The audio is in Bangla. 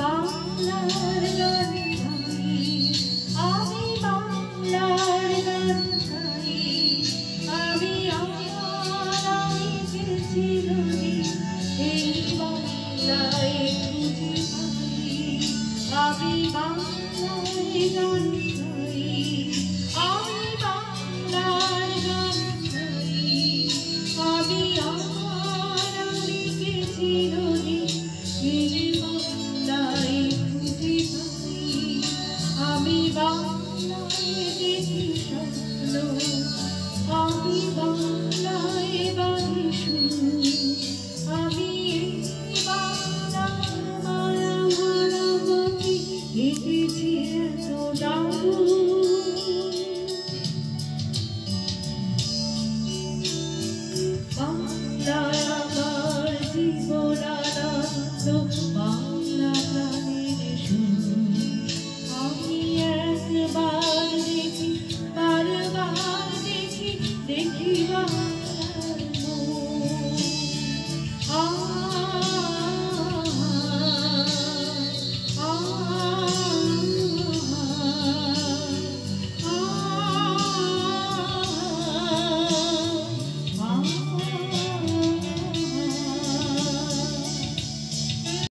বাংলার গান গাই, আমি বাংলার গান গাই, আমি চিরদিন এই বাংলায় খুঁজে পাই। আমি বাংলায় গান গাই, আমি বাংলার গান গাই, আমি চিরদিন এই বাংলায় খুঁজে পাই। আমি বাংলায় দেখি স্বপ্ন, আমি বাংলায় বাঁধি সুর, আমি